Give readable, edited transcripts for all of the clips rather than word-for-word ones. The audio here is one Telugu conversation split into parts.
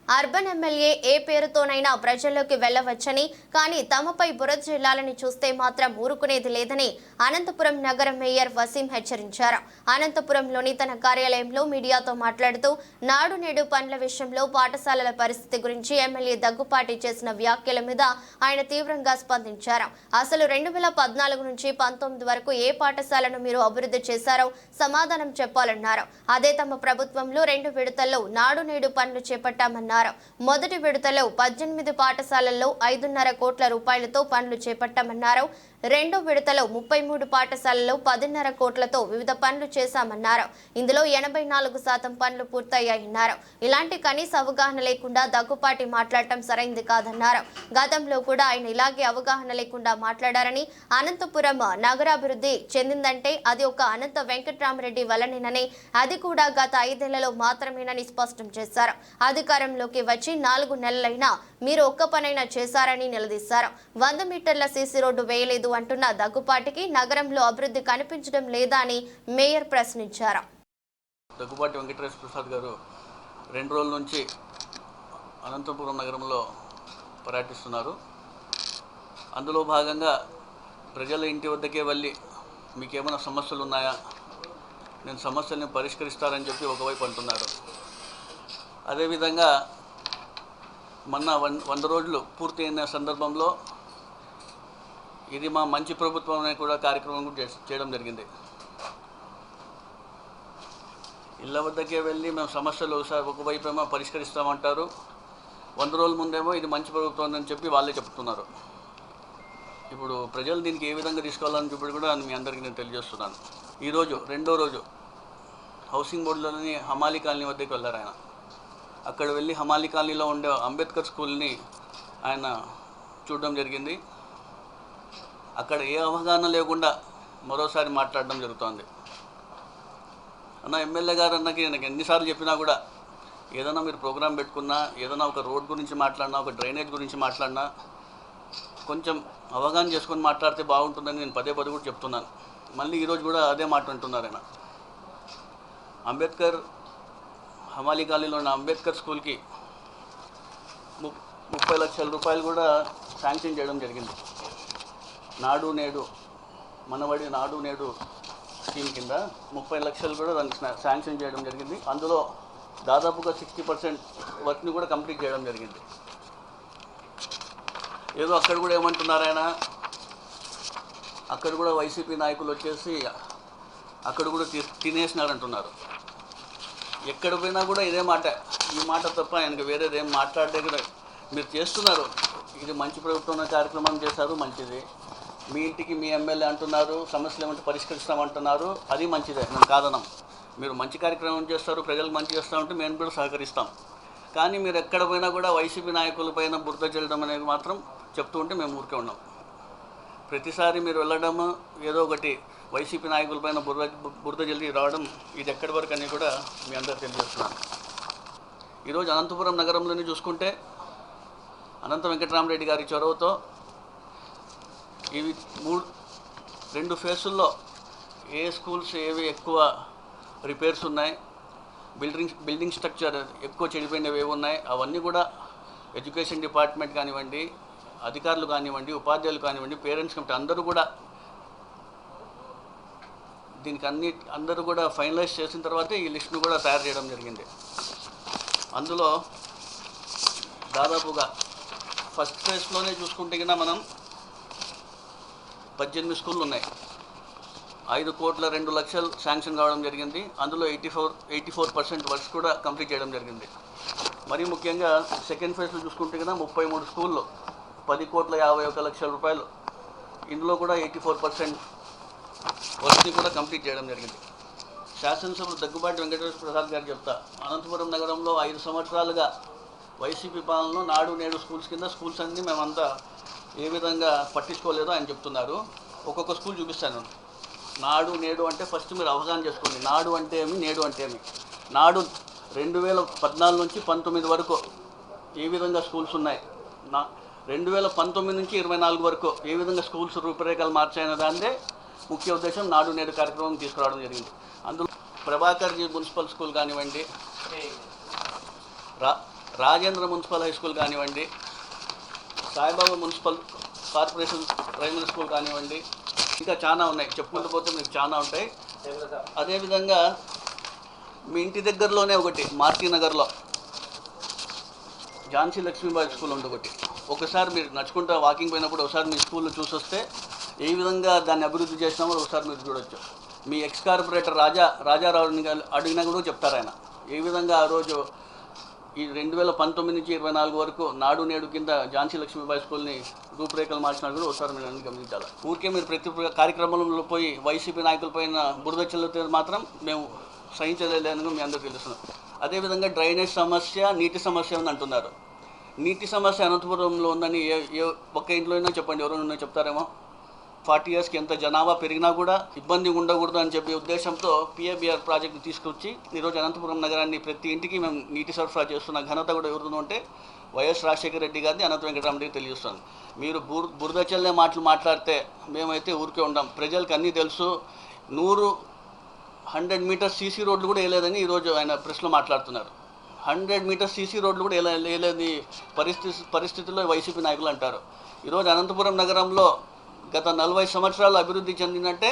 అర్బన్ ఎమ్మెల్యే ఏ పేరుతోనైనా ప్రజల్లోకి వెళ్లవచ్చని, కానీ తమపై బురద జిల్లాలని చూస్తే మాత్రం ఊరుకునేది లేదని అనంతపురం నగర మేయర్ వసీం హెచ్చరించారు. అనంతపురంలోని తన కార్యాలయంలో మీడియాతో మాట్లాడుతూ నాడు నేడు పనుల విషయంలో పాఠశాలల పరిస్థితి గురించి ఎమ్మెల్యే దగ్గుపాటి చేసిన వ్యాఖ్యల మీద ఆయన తీవ్రంగా స్పందించారు. అసలు 2014 నుంచి 19 వరకు ఏ పాఠశాలను మీరు అభివృద్ధి చేశారో సమాధానం చెప్పాలన్నారు. అదే తమ ప్రభుత్వంలో 2 విడతల్లో నాడు నేడు పనులు చేపట్టామన్నారు. మొదటి విడతలో 18 పాఠశాలల్లో 5.5 కోట్ల రూపాయలతో పనులు చేపట్టామన్నారు. రెండో విడతలో 33 పాఠశాలల్లో 10.5 కోట్లతో వివిధ పనులు చేశామన్నారు. ఇందులో 84% పనులు పూర్తయ్యాయన్నారు. ఇలాంటి కనీస అవగాహన లేకుండా దగ్గుపాటి మాట్లాడటం సరైంది కాదన్నారు. గతంలో కూడా ఆయన ఇలాగే అవగాహన లేకుండా మాట్లాడారని, అనంతపురం నగరాభివృద్ధి చెందిందంటే అది ఒక అనంత వెంకట్రామరెడ్డి వల్లనేనని, అది కూడా గత 5 ఏళ్లలో మాత్రమేనని స్పష్టం చేశారు. అధికారంలోకి వచ్చి 4 నెలలైనా మీరు ఒక్క పనైనా చేశారని నిలదీశారు. 100 మీటర్ల సీసీ రోడ్డు వేయలేదు అంటున్న దగ్గుపాటికి నగరంలో అభివృద్ధి కనిపించడం లేదా అని మేయర్ ప్రశ్నించారు. దగ్గుపాటి వెంకటేశ్వర ప్రసాద్ గారు 2 రోజుల నుంచి అనంతపురం నగరంలో పర్యటిస్తున్నారు. అందులో భాగంగా ప్రజల ఇంటి వద్దకే వెళ్ళి మీకేమైనా సమస్యలు ఉన్నాయా, నేను సమస్యల్ని పరిష్కరిస్తారని చెప్పి ఒకవైపు అంటున్నారు. అదేవిధంగా మొన్న 100 రోజులు పూర్తి అయిన సందర్భంలో ఇది మా మంచి ప్రభుత్వం అనే కూడా కార్యక్రమం చేయడం జరిగింది. ఇళ్ళ వద్దకే వెళ్ళి మేము సమస్యలు ఒకవైపు ఏమో పరిష్కరిస్తామంటారు, 100 రోజుల ముందేమో ఇది మంచి ప్రభుత్వం అని చెప్పి వాళ్ళే చెప్తున్నారు. ఇప్పుడు ప్రజలు దీనికి ఏ విధంగా తీసుకోవాలని చెప్పి కూడా మీ అందరికీ నేను తెలియజేస్తున్నాను. ఈరోజు 2వ రోజు హౌసింగ్ బోర్డులోని హమాలి కాలనీ వద్దకు వెళ్ళారు ఆయన. అక్కడ వెళ్ళి హమాలి కాలనీలో ఉండే అంబేద్కర్ స్కూల్ని ఆయన చూడడం జరిగింది. అక్కడ ఏ అవగాహన లేకుండా మరోసారి మాట్లాడడం జరుగుతోంది. అన్న ఎమ్మెల్యే గారు అన్నకి నాకు ఎన్నిసార్లు చెప్పినా కూడా ఏదైనా మీరు ప్రోగ్రాం పెట్టుకున్నా, ఏదైనా ఒక రోడ్ గురించి మాట్లాడినా, ఒక డ్రైనేజ్ గురించి మాట్లాడినా కొంచెం అవగాహన చేసుకొని మాట్లాడితే బాగుంటుందని నేను పదే కూడా చెప్తున్నాను. మళ్ళీ ఈరోజు కూడా అదే మాట అంటున్నారు ఆయన. అంబేద్కర్ హమాలి కాలనీలో ఉన్న అంబేద్కర్ స్కూల్కి 30 లక్షల రూపాయలు కూడా శాంక్షన్ చేయడం జరిగింది. నాడు నేడు మనబడి నాడు నేడు స్కీమ్ కింద 30 లక్షలు కూడా దానికి శాంక్షన్ చేయడం జరిగింది. అందులో దాదాపుగా 60% వర్క్ని కూడా కంప్లీట్ చేయడం జరిగింది. ఏదో అక్కడ కూడా ఏమంటున్నారు ఆయన, అక్కడ కూడా వైసీపీ నాయకులు వచ్చేసి అక్కడ కూడా తినేసినారంటున్నారు. ఎక్కడ పోయినా కూడా ఇదే మాట, ఈ మాట తప్ప ఆయనకు వేరేది ఏం మాట్లాడే కూడా మీరు చేస్తున్నారు. ఇది మంచి ప్రభుత్వం కార్యక్రమం చేశారు, మంచిది. మీ ఇంటికి మీ ఎమ్మెల్యే అంటున్నారు, సమస్యలు ఏమంటే పరిష్కరిస్తామంటున్నారు, అది మంచిదే, మేము కాదనం. మీరు మంచి కార్యక్రమం చేస్తారు, ప్రజలకు మంచి చేస్తామంటే మేము కూడా సహకరిస్తాం. కానీ మీరు ఎక్కడ పోయినా కూడా వైసీపీ నాయకుల పైన బురద చల్లడం అనేది మాత్రం చెప్తూ ఉంటే మేము ఊరికే ఉన్నాం. ప్రతిసారి మీరు వెళ్ళడము, ఏదో ఒకటి వైసీపీ నాయకుల పైన బురద జల్లి రావడం, ఇది ఎక్కడి వరకు అని కూడా మీ అందరూ తెలియజేస్తున్నాను. ఈరోజు అనంతపురం నగరంలోనే చూసుకుంటే అనంత వెంకటరామరెడ్డి గారి చొరవతో ఇవి 2 ఫేసుల్లో ఏ స్కూల్స్ ఏవి ఎక్కువ రిపేర్స్ ఉన్నాయి, బిల్డింగ్ స్ట్రక్చర్ ఎక్కువ చెడిపోయినవి ఏవి ఉన్నాయి, అవన్నీ కూడా ఎడ్యుకేషన్ డిపార్ట్మెంట్ కానివ్వండి, అధికారులు కానివ్వండి, ఉపాధ్యాయులు కానివ్వండి, పేరెంట్స్ కమిటీ అందరూ కూడా ఫైనలైజ్ చేసిన తర్వాతే ఈ లిస్ట్ను కూడా తయారు చేయడం జరిగింది. అందులో దాదాపుగా ఫస్ట్ ఫేజ్లోనే చూసుకుంటే కన్నా మనం 18 స్కూళ్ళు ఉన్నాయి. 5 కోట్ల 2 లక్షలు శాంక్షన్ కావడం జరిగింది. అందులో 84% వర్క్స్ కూడా కంప్లీట్ చేయడం జరిగింది. మరీ ముఖ్యంగా సెకండ్ ఫేజ్లో చూసుకుంటే కన్నా 33 స్కూళ్ళు 10 కోట్ల 51 లక్షల రూపాయలు, ఇందులో కూడా 84% వర్క్ని కూడా కంప్లీట్ చేయడం జరిగింది. శాసనసభ్యులు దగ్గుపాటి వెంకటేశ్వర ప్రసాద్ గారు చెప్తా, అనంతపురం నగరంలో 5 సంవత్సరాలుగా వైసీపీ పాలనలో నాడు నేడు స్కూల్స్ కింద స్కూల్స్ అన్నీ మేమంతా ఏ విధంగా పట్టించుకోలేదో ఆయన చెప్తున్నారు. ఒక్కొక్క స్కూల్ చూపిస్తాను. నాడు నేడు అంటే ఫస్ట్ మీరు అవగాహన చేసుకోండి. నాడు అంటే ఏమి, నేడు అంటే ఏమి. నాడు 2014 నుంచి 19 వరకు ఏ విధంగా స్కూల్స్ ఉన్నాయి, 2019 నుంచి 24 వరకు ఏ విధంగా స్కూల్స్ రూపురేఖలు మార్చాయన్న దాన్నే ముఖ్య ఉద్దేశం నాడు నేడు కార్యక్రమం తీసుకురావడం జరిగింది. అందులో ప్రభాకర్ జీ మున్సిపల్ స్కూల్ కానివ్వండి, రాజేంద్ర మున్సిపల్ హై స్కూల్ కానివ్వండి, Saibaba municipal corporation primary school కానివ్వండి, ఇంకా చాలా ఉన్నాయి, చెప్పుకుంటూ పోతే మీకు చాలా ఉంటాయి. అదేవిధంగా మీ ఇంటి దగ్గరలోనే ఒకటి మారుతి నగర్లో ఝాన్సీ లక్ష్మీబాయి స్కూల్ ఉంది ఒకటి. ఒకసారి మీరు నడుచుకుంటా వాకింగ్ పోయినప్పుడు ఒకసారి మీ స్కూల్లో చూసొస్తే ఏ విధంగా దాన్ని అభివృద్ధి చేసినామో ఒకసారి మీరు చూడొచ్చు. మీ ఎక్స్ కార్పొరేటర్ రాజారావుని అడిగినా కూడా చెప్తారు ఆయన ఏ విధంగా ఆ రోజు ఈ 2019 నుంచి 24 వరకు నాడు నేడు కింద ఝాన్సీ లక్ష్మీబాయి స్కూల్ని రూపురేఖలు మార్చినా కూడా ఒకసారి మీరు అన్ని గమనించాలి. ఊరికే మీరు ప్రతి కార్యక్రమంలో పోయి వైసీపీ నాయకుల పైన బురద చల్లితే మాత్రం మేము సహించలేదని మీ అందరికీ తెలుస్తున్నాం. అదేవిధంగా డ్రైనేజ్ సమస్య, నీటి సమస్య అని అంటున్నారు. నీటి సమస్య అనంతపురంలో ఉందని ఒక్క ఇంట్లో అయినా చెప్పండి, ఎవరైనా చెప్తారేమో. 40 yearsకి ఎంత జనాభా పెరిగినా కూడా ఇబ్బంది ఉండకూడదు అని చెప్పే ఉద్దేశంతో PABR ప్రాజెక్ట్ని తీసుకొచ్చి ఈరోజు అనంతపురం నగరాన్ని ప్రతి ఇంటికి మేము నీటి సరఫరా చేస్తున్న ఘనత కూడా ఎవరిదో అంటే వైఎస్ రాజశేఖర రెడ్డి గారిని అనంత వెంకటరామరెడ్డికి తెలియజేస్తాను. మీరు బురద చల్లే మాట్లాడితే మేమైతే ఊరికే ఉండాం. ప్రజలకు అన్నీ తెలుసు. 100 మీటర్స్ CC రోడ్లు కూడా వేయలేదని ఈరోజు ఆయన ప్రెస్లో మాట్లాడుతున్నారు. 100 మీటర్స్ CC రోడ్లు కూడా వేయలేని పరిస్థితుల్లో వైసీపీ నాయకులు అంటారు. ఈరోజు అనంతపురం నగరంలో గత 40 సంవత్సరాలు అభివృద్ధి చెందిందంటే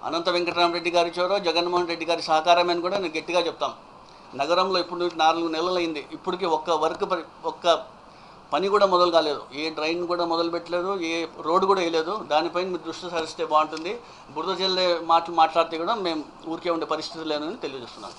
అనంత వెంకటరామరెడ్డి గారి చోరో జగన్మోహన్ రెడ్డి గారి సహకారమని కూడా నేను గట్టిగా చెప్తాం. నగరంలో ఇప్పుడు 4 నెలలు అయింది, ఇప్పటికీ ఒక్క పని కూడా మొదలు కాలేదు. ఏ డ్రైన్ కూడా మొదలు పెట్టలేదు, ఏ రోడ్డు కూడా వేయలేదు. దానిపైన మీరు దృష్టి సారిస్తే బాగుంటుంది. బురద జల్లే మాట్లాడితే కూడా మేము ఊరికే ఉండే పరిస్థితి లేదని తెలియజేస్తున్నాం.